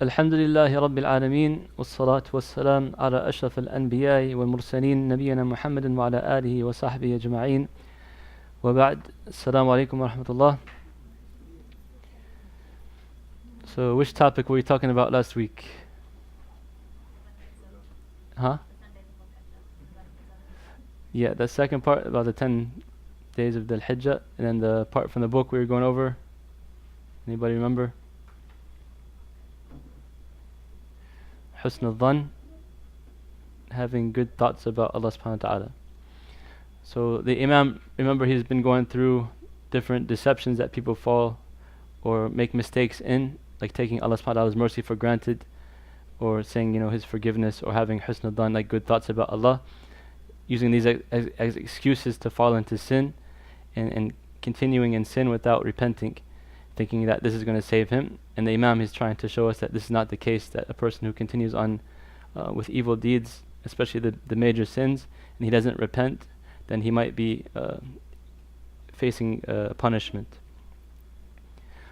الحمد لله رب العالمين والصلاة والسلام على أشرف الأنبياء والمرسلين نبينا محمد وعلى آله وصحبه أجمعين وبعد السلام عليكم ورحمة الله. So which topic were we talking about last week? Huh? Yeah, the second part about the 10 days of the Hijjah, and then the part from the book we were going over. Anybody remember? Husn al-Dhan, having good thoughts about Allah subhanahu wa ta'ala. So the Imam, remember, he's been going through different deceptions that people fall or make mistakes in, like taking Allah subhanahu wa ta'ala's mercy for granted, or saying, his forgiveness, or having husn al-Dhan, like good thoughts about Allah, using these as excuses to fall into sin and continuing in sin without repenting, thinking that this is going to save him. And the Imam is trying to show us that this is not the case, that a person who continues on with evil deeds, especially the major sins, and he doesn't repent, then he might be facing punishment.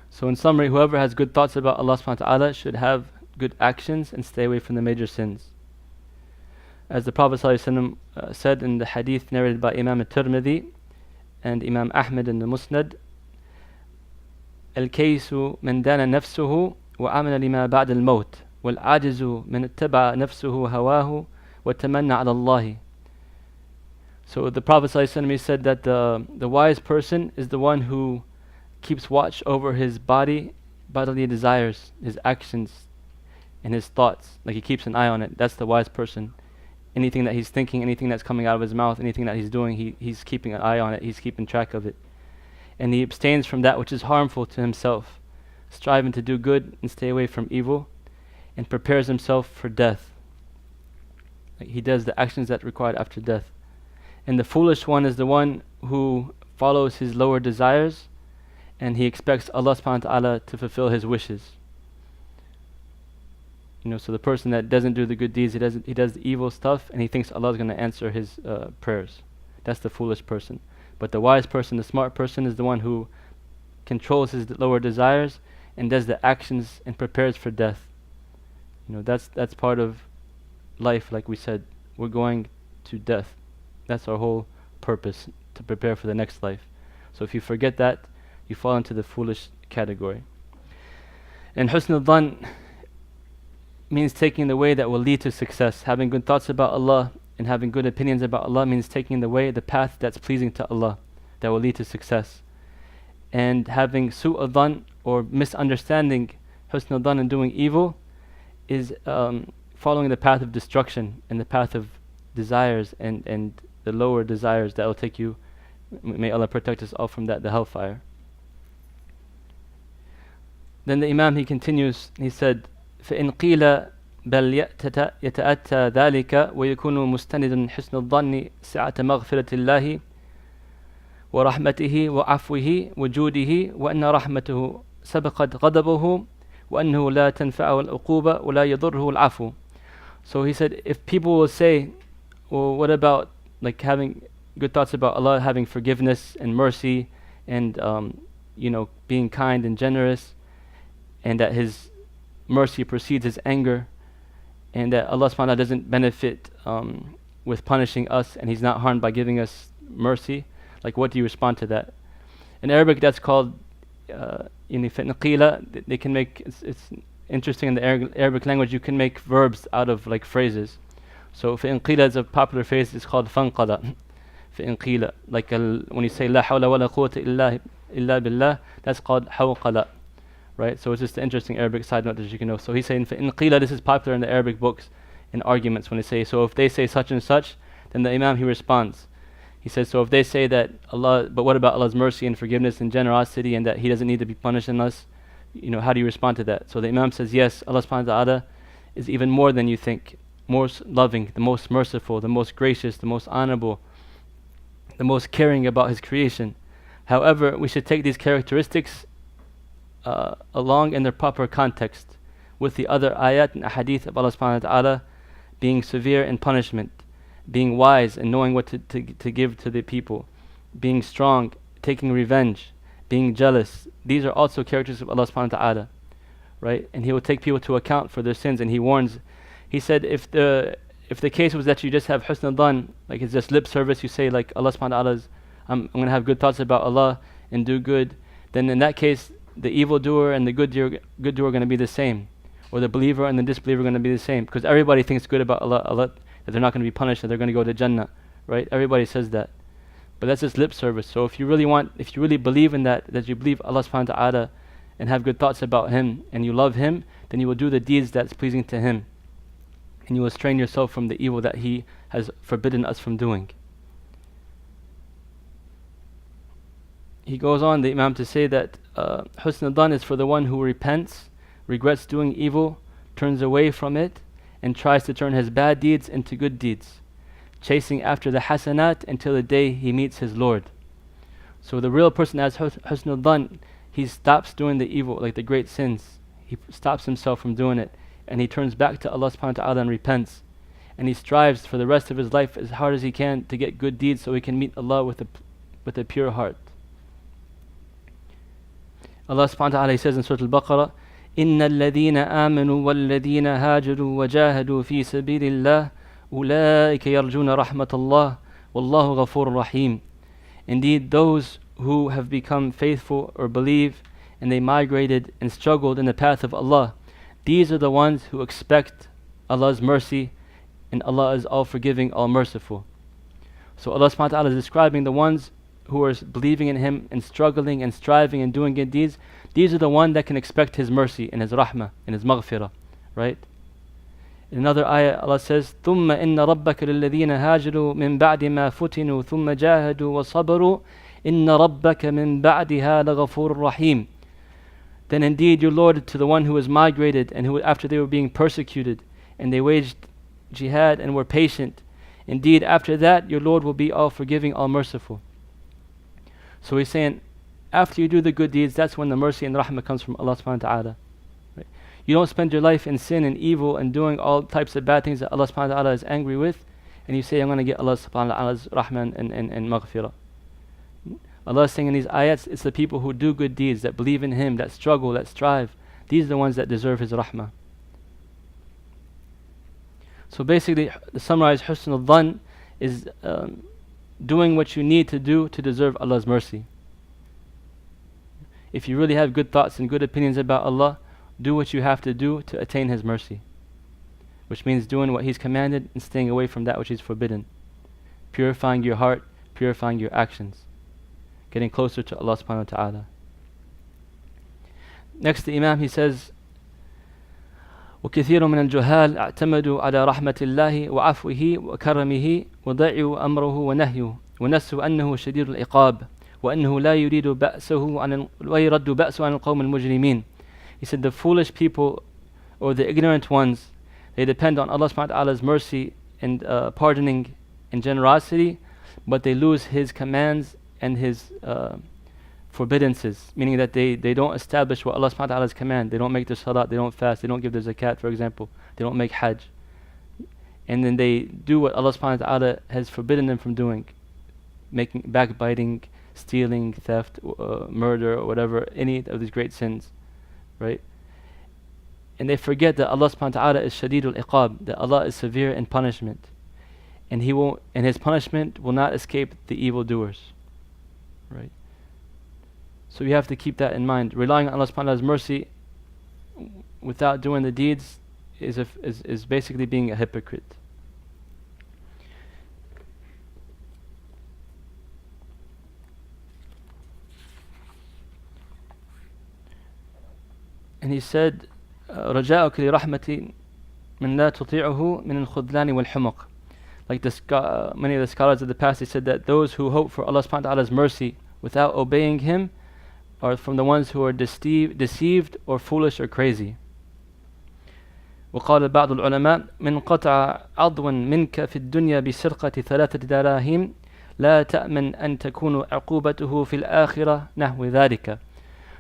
So in summary, whoever has good thoughts about Allah subhanahu wa ta'ala should have good actions and stay away from the major sins. As the Prophet ﷺ said in the hadith narrated by Imam al-Tirmidhi and Imam Ahmed in the Musnad, الكيس من دان نفسه وعمل لما بعد الموت والعاجز من اتبع نفسه هواه وتمنى على الله. So the Prophet ﷺ said that the wise person is the one who keeps watch over his bodily desires, his actions and his thoughts, like he keeps an eye on it. That's the wise person. Anything that he's thinking, anything that's coming out of his mouth, anything that he's doing, he's keeping an eye on it, he's keeping track of it. And he abstains from that which is harmful to himself, striving to do good and stay away from evil, and prepares himself for death. Like he does the actions that are required after death. And the foolish one is the one who follows his lower desires, and he expects Allah subhanahu wa ta'ala to fulfill his wishes. So the person that doesn't do the good deeds, he does the evil stuff, and he thinks Allah is going to answer his prayers. That's the foolish person. But the wise person, the smart person, is the one who controls his lower desires and does the actions and prepares for death. That's part of life. Like we said, we're going to death. That's our whole purpose, to prepare for the next life. So if you forget that, you fall into the foolish category. And husn al-Dhan means taking the way that will lead to success. Having good thoughts about Allah and having good opinions about Allah means taking the path that's pleasing to Allah, that will lead to success. And having su' al-Dhan, or misunderstanding husn al-Dhan and doing evil, is following the path of destruction and the path of desires and the lower desires that will take you. May Allah protect us all from that, the hellfire. Then the Imam, he continues, he said, فإن قيل بل يتأتى ذلك ويكون مستندا حسن الظن سعة مغفرة الله ورحمته وعفوه وجوده وأن رحمته سبقت غضبه وأنه لا تنفعه العقوبة ولا يضره العفو. So he said, if people will say, well, what about like having good thoughts about Allah, having forgiveness and mercy and being kind and generous, and that his mercy precedes his anger, and that Allah subhanahu wa ta'ala doesn't benefit with punishing us, and he's not harmed by giving us mercy, like what do you respond to that? In Arabic that's called qila. They can make, it's interesting, in the Arabic language you can make verbs out of like phrases. So فإن قيل is a popular phrase, it's called فانقلا. فإن قيل, like when you say لا حول ولا قوة إلا بالله, that's called حوقلا. Right? So it's just an interesting Arabic side note that you can know. So he's saying, in qila, this is popular in the Arabic books, in arguments, when they say, so if they say such and such, then the Imam, he responds. He says, so if they say that Allah, but what about Allah's mercy and forgiveness and generosity, and that he doesn't need to be punishing us, how do you respond to that? So the Imam says, yes, Allah subhanahu wa ta'ala is even more than you think, more loving, the most merciful, the most gracious, the most honorable, the most caring about his creation. However, we should take these characteristics along in their proper context with the other ayat and ahadith of Allah subhanahu wa ta'ala being severe in punishment, being wise and knowing what to give to the people, being strong, taking revenge, being jealous. These are also characteristics of Allah subhanahu wa ta'ala. right? And he will take people to account for their sins, and he warns. He said, if the case was that you just have husn al-dhan, like it's just lip service, you say like Allah subhanahu wa ta'ala is, I'm going to have good thoughts about Allah and do good, then in that case, the evildoer and the good doer are going to be the same, or the believer and the disbeliever are going to be the same, because everybody thinks good about Allah, that they're not going to be punished, that they're going to go to Jannah, right? Everybody says that, but that's just lip service. So if you really believe in that you believe Allah subhanahu wa ta'ala and have good thoughts about Him and you love Him, then you will do the deeds that's pleasing to Him, and you will restrain yourself from the evil that He has forbidden us from doing. He goes on, the Imam, to say that husn al-dhan is for the one who repents, regrets doing evil, turns away from it, and tries to turn his bad deeds into good deeds, chasing after the hasanat until the day he meets his Lord. So the real person has husn al-dhan, he stops doing the evil, like the great sins. He stops himself from doing it, and he turns back to Allah subhanahu wa ta'ala and repents. And he strives for the rest of his life as hard as he can to get good deeds so he can meet Allah with a pure heart. Allah subhanahu wa ta'ala, He says in Surah Al-Baqarah, إِنَّ الَّذِينَ آمَنُوا وَالَّذِينَ هَاجَرُوا وَجَاهَدُوا فِي سَبِيلِ اللَّهِ أُولَٰئِكَ يَرْجُونَ رَحْمَةَ اللَّهِ وَاللَّهُ غَفُورٌ رَحِيمٌ. Indeed, those who have become faithful or believe, and they migrated and struggled in the path of Allah, these are the ones who expect Allah's mercy, and Allah is all forgiving, all merciful. So Allah subhanahu wa ta'ala is describing the ones who are believing in Him and struggling and striving and doing good deeds. These are the ones that can expect His mercy and His rahmah and His maghfirah, right? In another ayah, Allah says, ثُمَّ إِنَّ رَبَّكَ لِلَّذِينَ هَاجَرُوا مِن بَعْدِ مَا فُتِنُوا ثُمَّ جَاهَدُوا وَصَبَرُوا إِنَّ رَبَّكَ مِن بَعْدِهَا لَغَفُورٌ رَحِيمٌ. Then indeed your Lord, to the one who was migrated and who after they were being persecuted and they waged jihad and were patient, indeed after that your Lord will be all forgiving, all merciful. So He's saying, after you do the good deeds, that's when the mercy and rahmah comes from Allah subhanahu wa ta'ala. Right? You don't spend your life in sin and evil and doing all types of bad things that Allah subhanahu wa ta'ala is angry with, and you say, I'm going to get Allah subhanahu wa ta'ala's rahmah and maghfirah. Allah is saying in these ayats, it's the people who do good deeds, that believe in Him, that struggle, that strive. These are the ones that deserve His rahmah. So basically, to summarize, husn al-dhan is doing what you need to do to deserve Allah's mercy. If you really have good thoughts and good opinions about Allah, do what you have to do to attain His mercy, which means doing what He's commanded and staying away from that which He's forbidden, purifying your heart, purifying your actions, getting closer to Allah subhanahu wa ta'ala. Next, the Imam, he says, وكثير من الجهال اعتمدوا على رحمة الله وعفوه وكرمه وضيعوا أمره ونهيه ونسوا أنه شديد العقاب وأنه لا يريد بأسه عن ويرد بأسه عن القوم المجرمين. He said the foolish people or the ignorant ones, they depend on Allah subhanahu wa ta'ala's mercy and pardoning and generosity, but they lose His commands and His forbiddances, meaning that they don't establish what Allah subhanahu wa ta'ala's command. They don't make their salat, they don't fast, they don't give their zakat, for example, they don't make hajj. And then they do what Allah subhanahu wa ta'ala has forbidden them from doing, making backbiting, stealing, theft, murder, or whatever, any of these great sins, right? And they forget that Allah subhanahu wa ta'ala is shadidul iqab, that Allah is severe in punishment, and His punishment will not escape the evildoers, right? So you have to keep that in mind. Relying on Allah subhanahu wa ta'ala's mercy without doing the deeds is basically being a hypocrite. And he said, رجاؤك لرحمة من لا تطيعه من الخذلان والحمق. Like many of the scholars of the past, they said that those who hope for Allah subhanahu wa ta'ala's mercy without obeying Him are from the ones who are deceived or foolish or crazy. وقال بعض العلماء من قطع عضوا منك في الدنيا بسرقة 3 دراهم لا تأمن أن تكون عقوبته في الآخرة نحو ذلك.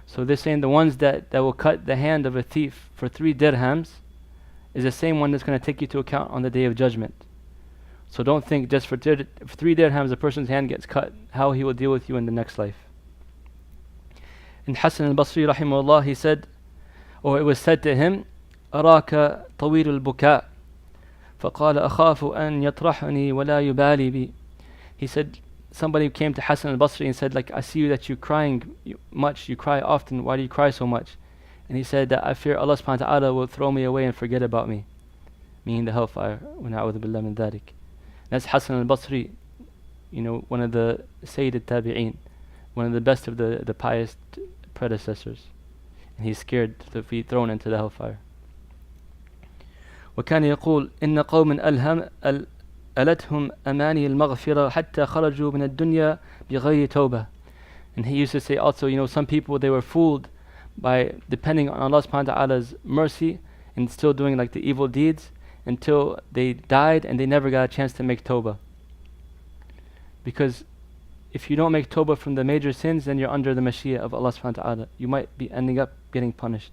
So they're saying the ones that will cut the hand of a thief for 3 dirhams is the same one that's going to take you to account on the Day of Judgment. So don't think just for 3 dirhams a person's hand gets cut, how he will deal with you in the next life. And Hassan al-Basri rahimahullah, he said, Or it was said to him, أراك طويل البكاء فقال أخاف أن يطرحني ولا يبالي بي. He said, somebody came to Hassan al-Basri and said, like, I see you that you're crying much, you cry often, why do you cry so much? And he said that I fear Allah subhanahu wa ta'ala will throw me away and forget about me, meaning the hellfire. وَنَعُوذُ بِاللَّهِ مِنْ ذَلِكَ. That's Hassan al-Basri, one of the Sayyid al-Tabi'een, one of the best of the pious predecessors. And he's scared to be thrown into the hellfire. وكان يقول إن قوم ألتهم أماني المغفرة حتى خرجوا من الدنيا بغير توبة. And he used to say also, some people, they were fooled by depending on Allah subhanahu wa ta'ala's mercy and still doing like the evil deeds until they died and they never got a chance to make tawbah. Because if you don't make tawbah from the major sins, then you're under the mashiyah of Allah subhanahu wa ta'ala. You might be ending up getting punished.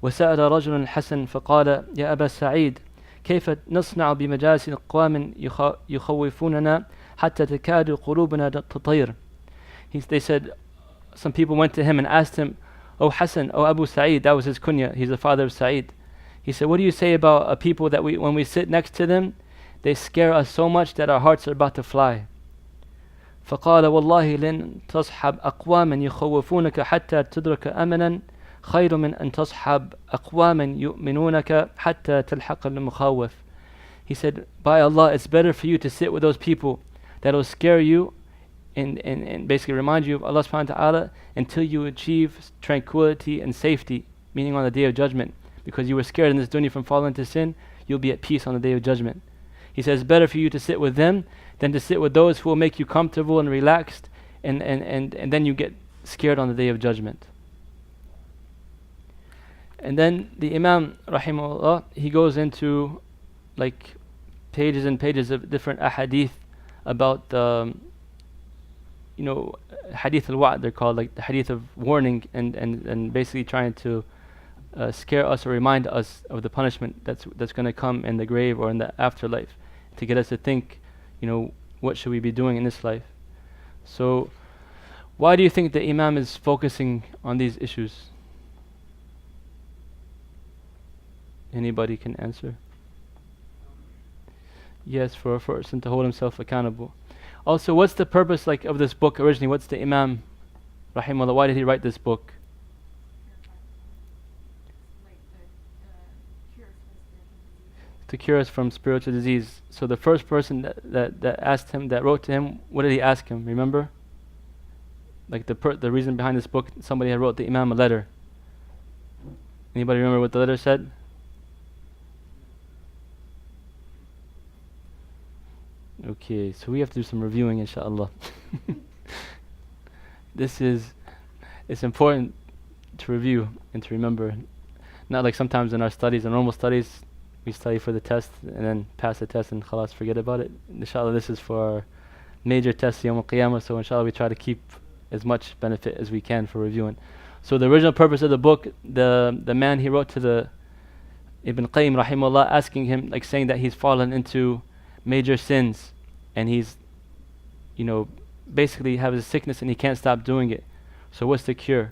وسأل رجل الحسن فقال يا أبا سعيد كيف نصنع بمجالس أقوام يخوفوننا حتى تكاد قلوبنا تطير. They said, some people went to him and asked him, Oh Hassan, oh Abu Sa'id, that was his kunya, he's the father of Sa'id. He said, what do you say about a people that when we sit next to them, they scare us so much that our hearts are about to fly. فقال والله لن تصحب أقواما يخوفونك حتى تدرك أمنا خير من أن تصحب أقواما يؤمنونك حتى تلحق المخاوف. He said, by Allah, it's better for you to sit with those people that will scare you and basically remind you of Allah subhanahu wa ta'ala until you achieve tranquility and safety, meaning on the day of judgment. Because you were scared in this dunya from falling into sin, you'll be at peace on the day of judgment. He says, it's better for you to sit with them than to sit with those who will make you comfortable and relaxed and then you get scared on the day of judgment. And then the Imam, rahimahullah, he goes into like pages and pages of different ahadith about hadith al-wa'd, they're called, like the hadith of warning and basically trying to scare us or remind us of the punishment that's going to come in the grave or in the afterlife, to get us to think, what should we be doing in this life. So why do you think the Imam is focusing on these issues? Anybody can answer? Yes, for a person to hold himself accountable. Also, what's the purpose of this book originally? What's the Imam, rahimahullah, why did he write this book? To cure us from spiritual disease. So the first person that asked him, that wrote to him, what did he ask him? Remember? Like the reason behind this book, somebody had wrote the Imam a letter. Anybody remember what the letter said? Okay, so we have to do some reviewing, inshallah. It's important to review and to remember. Not like sometimes in our studies, in normal studies, we study for the test and then pass the test and khalas, forget about it. Inshallah, this is for our major test, Yawm al-Qiyamah, so inshallah we try to keep as much benefit as we can for reviewing. So the original purpose of the book, the man, he wrote to the Ibn Qayyim rahimahullah, asking him, saying that he's fallen into major sins and he's basically has a sickness and he can't stop doing it. So what's the cure?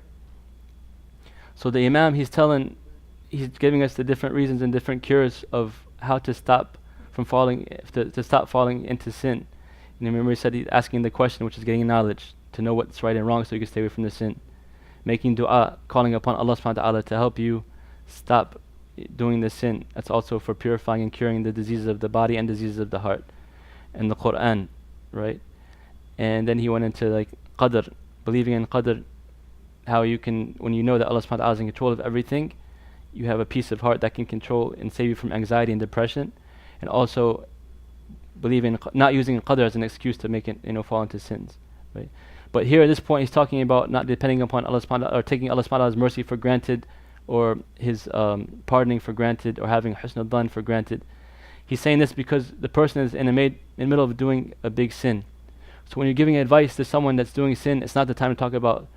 So the Imam, he's giving us the different reasons and different cures of how to stop from falling, to stop falling into sin. And remember he said he's asking the question, which is getting knowledge to know what's right and wrong so you can stay away from the sin. Making dua, calling upon Allah subhanahu wa ta'ala to help you stop doing the sin. That's also for purifying and curing the diseases of the body and diseases of the heart. And the Quran, right? And then he went into qadr, believing in qadr, how you can, when you know that Allah subhanahu wa ta'ala is in control of everything, you have a peace of heart that can control and save you from anxiety and depression. And also believing, not using qadr as an excuse to make it, fall into sins, right? But here at this point he's talking about not depending upon Allah subhanahu wa ta'ala, or taking Allah subhanahu wa ta'ala's mercy for granted, or his pardoning for granted, or having husn al-dhan for granted. He's saying this because the person is in the middle of doing a big sin. So when you're giving advice to someone that's doing sin, it's not the time to talk about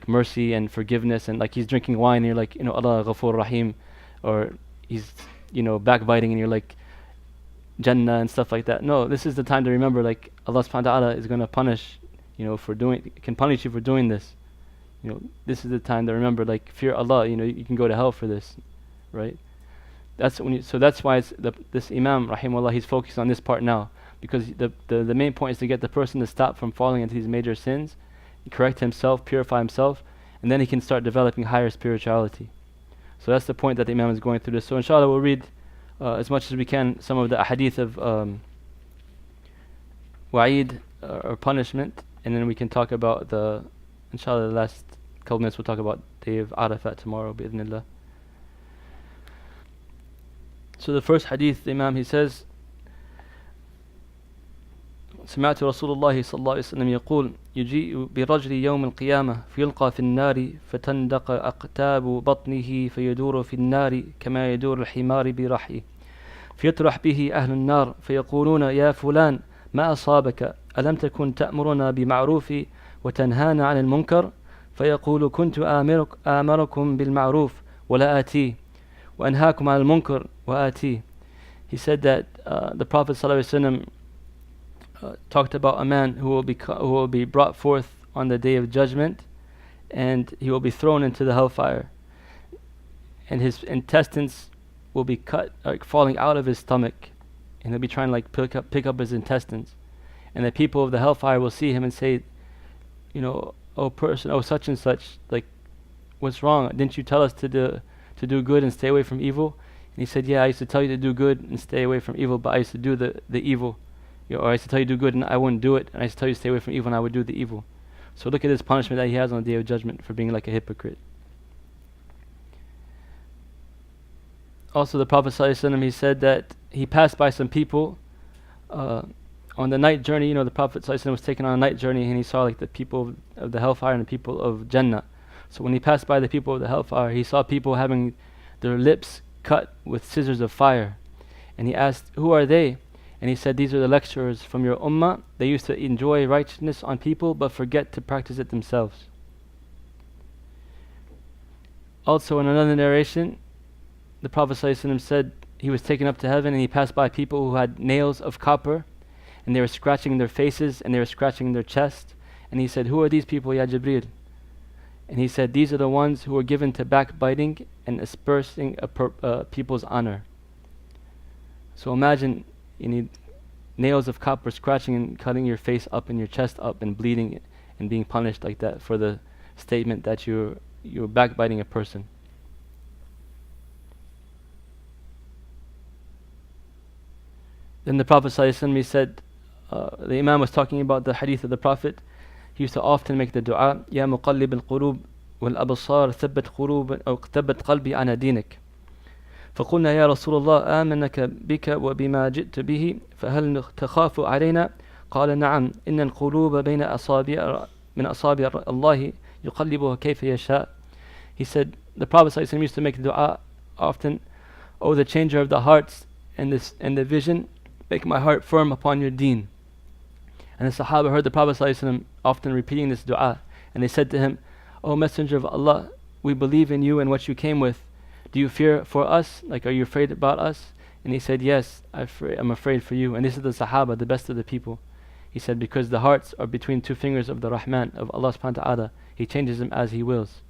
mercy and forgiveness and he's drinking wine and you're like, Allah Ghafoor Rahim, or he's backbiting and you're like Jannah and stuff like that. No, this is the time to remember Allah subhanahu wa ta'ala is going to punish, can punish you for doing this. this is the time to remember, like, fear Allah. You can go to hell for this, right? So that's why this Imam, rahimahullah, he's focused on this part now, because the main point is to get the person to stop from falling into these major sins, correct himself, purify himself, and then he can start developing higher spirituality. So that's the point that the Imam is going through this. So inshallah we'll read as much as we can some of the ahadith of wa'id, or punishment, and then we can talk about inshallah the last couple minutes we'll talk about Day of Arafat tomorrow, bi'idhnillah. So the first hadith, the Imam, he says, سمعت رسول الله صلى الله عليه وسلم يقول يجيء برجل يوم القيامة فيلقى في النار فتندق أقتاب بطنه فيدور في النار كما يدور الحمار برحيه فيطرح به أهل النار فيقولون يا فلان ما أصابك ألم تكن تأمرنا بمعروف وتنهانا عن المنكر فيقول كنت آمركم بالمعروف ولا آتيه وأنهاكم عن المنكر وآتيه. He said that the Prophet ﷺ talked about a man who will be brought forth on the Day of Judgment, and he will be thrown into the hellfire, and his intestines will be cut, like falling out of his stomach, and he'll be trying to like pick up his intestines, and the people of the hellfire will see him and say, oh person, oh such and such, like, what's wrong? Didn't you tell us to do good and stay away from evil? And he said, yeah, I used to tell you to do good and stay away from evil, but I used to do the evil. Or I used to tell you to do good and I wouldn't do it, and I used to tell you to stay away from evil and I would do the evil. So look at this punishment that he has on the Day of Judgment for being like a hypocrite. Also the Prophet ﷺ, he said that he passed by some people on the night journey. The Prophet ﷺ was taken on a night journey, and he saw like the people of the hellfire and the people of Jannah. So when he passed by the people of the hellfire, he saw people having their lips cut with scissors of fire, and he asked, who are they? And he said, these are the lecturers from your ummah. They used to enjoy righteousness on people but forget to practice it themselves. Also in another narration, the Prophet ﷺ said he was taken up to heaven, and he passed by people who had nails of copper, and they were scratching their faces and they were scratching their chest, and he said, who are these people, Ya Jibreel? And he said, these are the ones who were given to backbiting and aspersing people's honor. So imagine, you need nails of copper scratching and cutting your face up and your chest up and bleeding and being punished like that for the statement that you're backbiting a person. Then the Prophet ﷺ, he said, the Imam was talking about the hadith of the Prophet. He used to often make the dua, يا مقلب القلوب والأبصار ثبت قلبي على دينك. فقلنا يا رسول الله آمنك بك وبما جئت به فهل تخاف علينا؟ قال نعم إن القلوب بين من أصابع الله يقلبها كيف يشاء. He said, the Prophet ﷺ used to make dua often, O the changer of the hearts and the vision, make my heart firm upon your deen. And the Sahaba heard the Prophet ﷺ often repeating this dua, and they said to him, O Messenger of Allah, we believe in you and what you came with. Do you fear for us? Like, are you afraid about us? And he said, yes, I'm afraid for you. And this is the Sahaba, the best of the people. He said, because the hearts are between two fingers of the Rahman, of Allah subhanahu wa ta'ala. He changes them as He wills.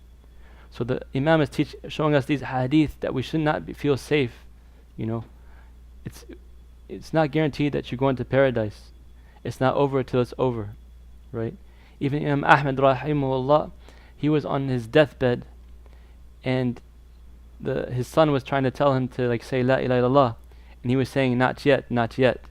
So the Imam is showing us these hadith that we should not feel safe. It's not guaranteed that you're going to paradise. It's not over till it's over, right? Even Imam Ahmad rahimahullah, he was on his deathbed, and his son was trying to tell him to like say La ilaha illallah, and he was saying not yet, not yet.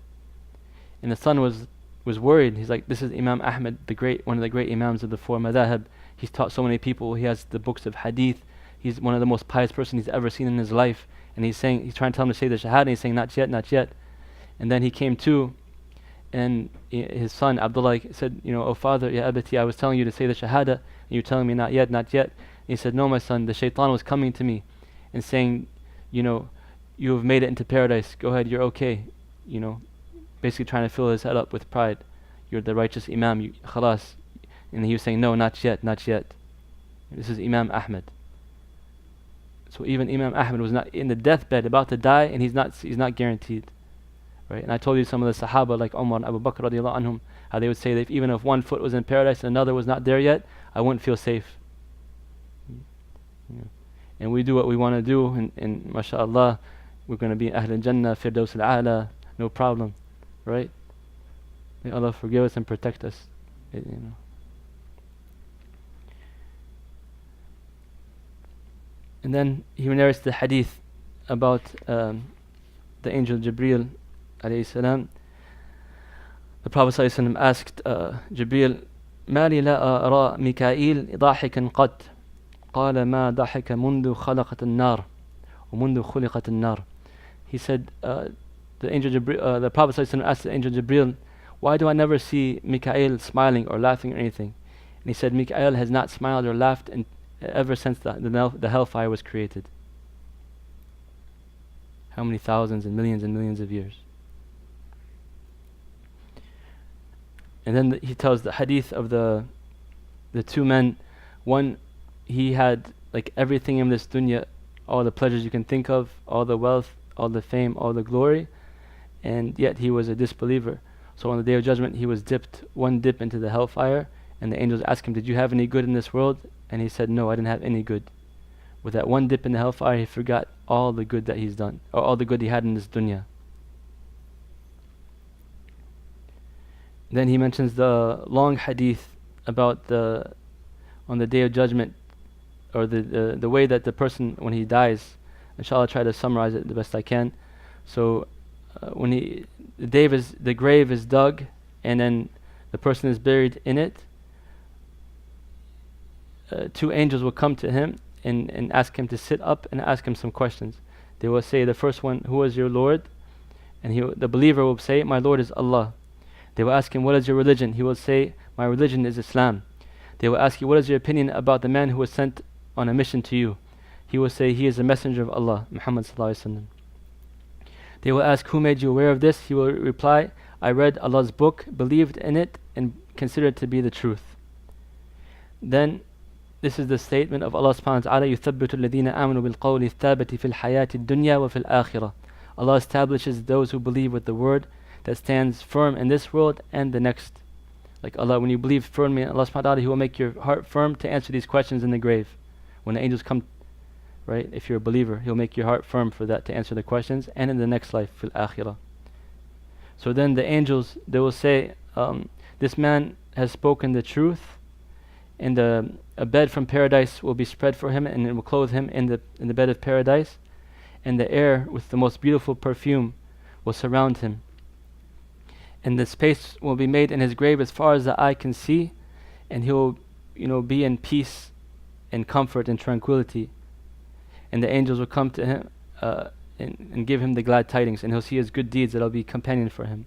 And the son was worried. He's like, this is Imam Ahmad, one of the great imams of the four madhahib. He's taught so many people. He has the books of hadith. He's one of the most pious persons he's ever seen in his life. And he's trying to tell him to say the shahada, and he's saying not yet, not yet. And then he came to, and his son Abdullah said, oh father, ya abati, I was telling you to say the shahada, and you're telling me not yet, not yet. And he said, no my son, the shaitan was coming to me and saying, you have made it into paradise, go ahead, you're okay. Basically trying to fill his head up with pride. You're the righteous imam, khalas. And he was saying, no, not yet, not yet. This is Imam Ahmad. So even Imam Ahmad was not in the deathbed, about to die, and he's not guaranteed. Right? And I told you some of the Sahaba like Umar and Abu Bakr radiallahu anhum, how they would say that even if one foot was in paradise and another was not there yet, I wouldn't feel safe. You know. And we do what we want to do, and mashallah, we're going to be Ahl al-Jannah, Firdaus al-A'la, no problem, right? May Allah forgive us and protect us. You know. And then he narrates the hadith about the angel Jibreel alayhi salam. The Prophet sallallahu alaihi wasallam asked Jibreel, ما لي لا أرى ميكائيل ضاحكا قط قال ما ضحك منذ خلقت النار ومنذ خلقت النار. He said, the angel Jibreel, the Prophet sallallahu alaihi wasallam asked the angel Jibreel, why do I never see Mikael smiling or laughing or anything? And he said, Mikael has not smiled or laughed ever since the hellfire was created. How many thousands and millions of years? And then he tells the hadith of the two men. One, he had like everything in this dunya, all the pleasures you can think of, all the wealth, all the fame, all the glory, and yet he was a disbeliever. So on the Day of Judgment, he was dipped one dip into the hellfire, and the angels asked him, did you have any good in this world? And he said, no, I didn't have any good. With that one dip in the hellfire, he forgot all the good that he's done, or all the good he had in this dunya. Then he mentions the long hadith about on the Day of Judgment, or the way that the person, when he dies, inshallah I'll try to summarize it the best I can. So when the grave is dug, and then the person is buried in it, two angels will come to him and ask him to sit up and ask him some questions. They will say, the first one, who is your Lord? And the believer will say, my Lord is Allah. They will ask him, what is your religion? He will say, my religion is Islam. They will ask you, what is your opinion about the man who was sent on a mission to you? He will say, he is a messenger of Allah, Muhammad sallallahu alaihi wasallam. They will ask, who made you aware of this? He will reply, I read Allah's book, believed in it, and considered it to be the truth. Then, this is the statement of Allah subhanahu wa ta'ala, يُثَبِّتُ الَّذِينَ آمَنُوا بِالْقَوْلِ الثَّابِتِ فِي الْحَيَاةِ الدُّنْيَا وَفِي الْآخِرَةِ. Allah establishes those who believe with the word that stands firm in this world and the next. Like Allah, when you believe firmly in Allah subhanahu wa ta'ala, He will make your heart firm to answer these questions in the grave. When the angels come, right, if you're a believer, He'll make your heart firm for that, to answer the questions, and in the next life, fil akhirah. So then the angels, they will say, this man has spoken the truth, and a bed from paradise will be spread for him, and it will clothe him in the bed of paradise, and the air with the most beautiful perfume will surround him. And the space will be made in his grave as far as the eye can see, and he will, be in peace and comfort and tranquility. And the angels will come to him and give him the glad tidings, and he'll see his good deeds that'll be companion for him.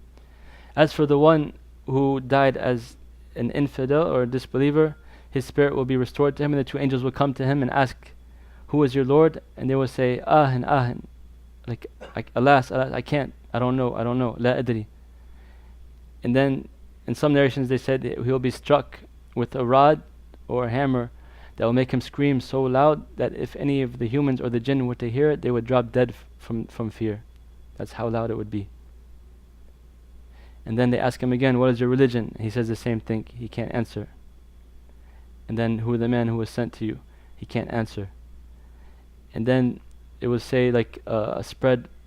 As for the one who died as an infidel or a disbeliever, his spirit will be restored to him, and the two angels will come to him and ask, who is your Lord? And they will say, ahin, like, alas, I can't, I don't know, la adri. And then in some narrations they said he'll be struck with a rod or a hammer that will make him scream so loud that if any of the humans or the jinn were to hear it, they would drop dead from fear. That's how loud it would be. And then they ask him again, what is your religion? He says the same thing. He can't answer. And then, who is the man who was sent to you? He can't answer. And then it will say, like a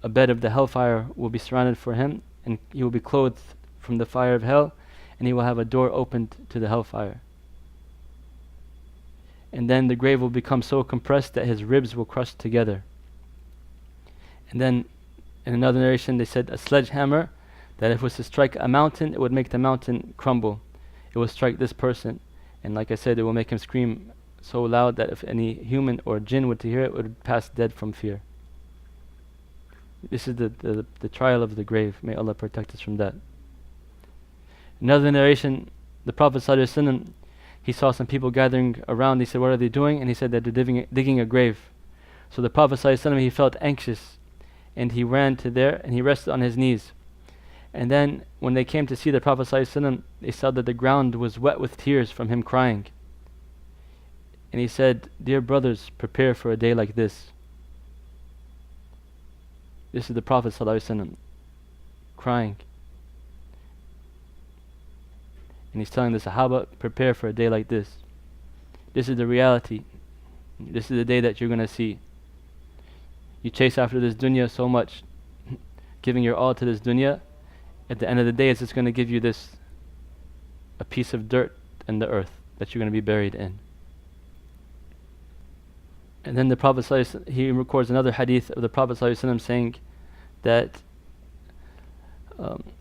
bed of the hellfire will be surrounded for him, and he will be clothed from the fire of hell, and he will have a door opened to the hellfire. And then the grave will become so compressed that his ribs will crush together. And then in another narration they said a sledgehammer, that if it was to strike a mountain, it would make the mountain crumble. It will strike this person, and like I said, it will make him scream so loud that if any human or jinn were to hear it, it would pass dead from fear. This is the trial of the grave. May Allah protect us from that. Another narration, the Prophet ﷺ, he saw some people gathering around. He said, what are they doing? And he said that they're digging a grave. So the Prophet ﷺ, he felt anxious, and he ran to there and he rested on his knees. And then when they came to see the Prophet ﷺ, they saw that the ground was wet with tears from him crying. And he said, dear brothers, prepare for a day like this. This is the Prophet ﷺ crying. And he's telling the Sahaba, prepare for a day like this. This is the reality. This is the day that you're going to see. You chase after this dunya so much, giving your all to this dunya. At the end of the day, it's just going to give you this, a piece of dirt in the earth that you're going to be buried in. And then the Prophet ﷺ, he records another hadith of the Prophet ﷺ saying that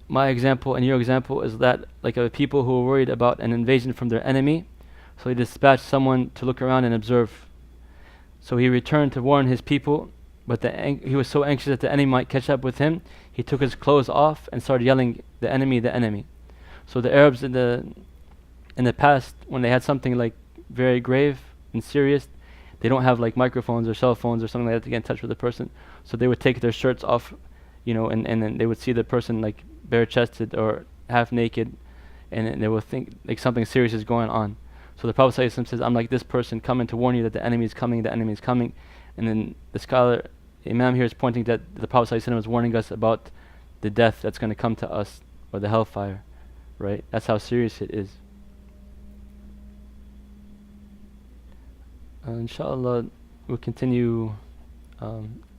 my example and your example is that like of people who are worried about an invasion from their enemy. So he dispatched someone to look around and observe. So he returned to warn his people, but he was so anxious that the enemy might catch up with him, he took his clothes off and started yelling, the enemy, the enemy. So the Arabs in the past, when they had something like very grave and serious, they don't have like microphones or cell phones or something like that to get in touch with the person. So they would take their shirts off, and then they would see the person like bare-chested or half naked, and they would think like something serious is going on. So the Prophet ﷺ says, I'm like this person coming to warn you that the enemy is coming, the enemy is coming. And then the scholar, Imam here is pointing that the Prophet ﷺ is warning us about the death that's going to come to us, or the hellfire, right? That's how serious it is. Inshallah, we'll continue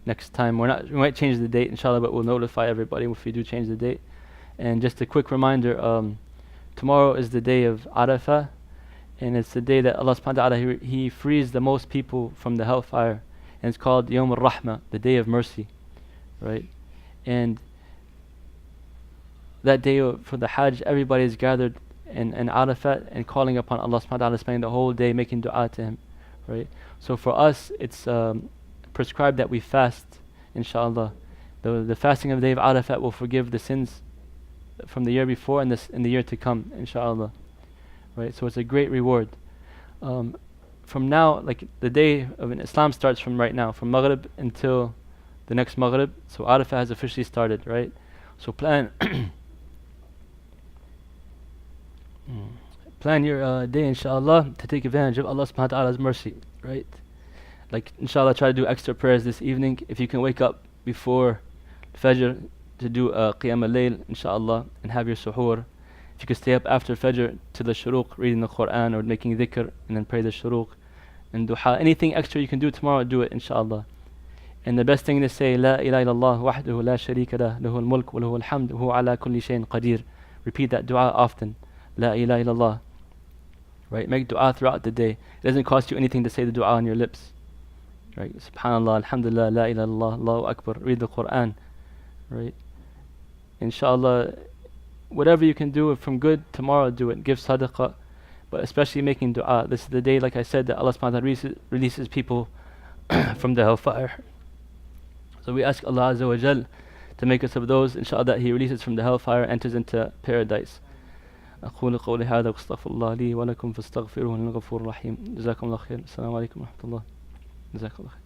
next time. We might change the date, inshallah, but we'll notify everybody if we do change the date. And just a quick reminder, tomorrow is the day of Arafah, and it's the day that Allah subhanahu wa ta'ala, He frees the most people from the hellfire, and it's called Yawm al-Rahmah, the day of mercy, right? And that day for the Hajj, everybody is gathered in Arafat and calling upon Allah subhanahu wa ta'ala, spending the whole day making dua to Him, right? So for us, it's prescribed that we fast, inshallah. The fasting of the day of Arafat will forgive the sins from the year before and in the year to come, inshallah. Right, so it's a great reward. From now, like the day of Islam starts from right now, from Maghrib until the next Maghrib. So Arafah has officially started, right? So plan your day, inshallah, to take advantage of Allah subhanahu wa ta'ala's mercy, right? Like inshallah, try to do extra prayers this evening. If you can wake up before Fajr to do Qiyam al-Layl, inshallah, and have your suhoor. If you could stay up after Fajr to the shuruq, reading the Quran or making dhikr, and then pray the shuruq and duha. Anything extra you can do tomorrow, do it, inshallah. And the best thing to say, La ilaha illallah wahdahu la sharika lah, lahul mulk wa lahul hamd, wa huwa ala kulli shayin qadir. Repeat that dua often. La ilaha illallah. Right? Make dua throughout the day. It doesn't cost you anything to say the dua on your lips. Right? Subhanallah, alhamdulillah, la ilaha illallah, Allahu akbar. Read the Quran. Right? Inshallah, whatever you can do from good, tomorrow do it. Give sadaqah, but especially making dua. This is the day, like I said, that Allah subhanahu wa ta'ala releases people from the hellfire. So we ask Allah Azza wa Jal to make us of those, inshallah, that He releases from the hellfire, enters into paradise. أقول قولي هذا واستغفر الله لي ولكم فاستغفروه إنه غفور رحيم. جزاكم الله خير. السلام عليكم ورحمة الله. جزاكم الله خير.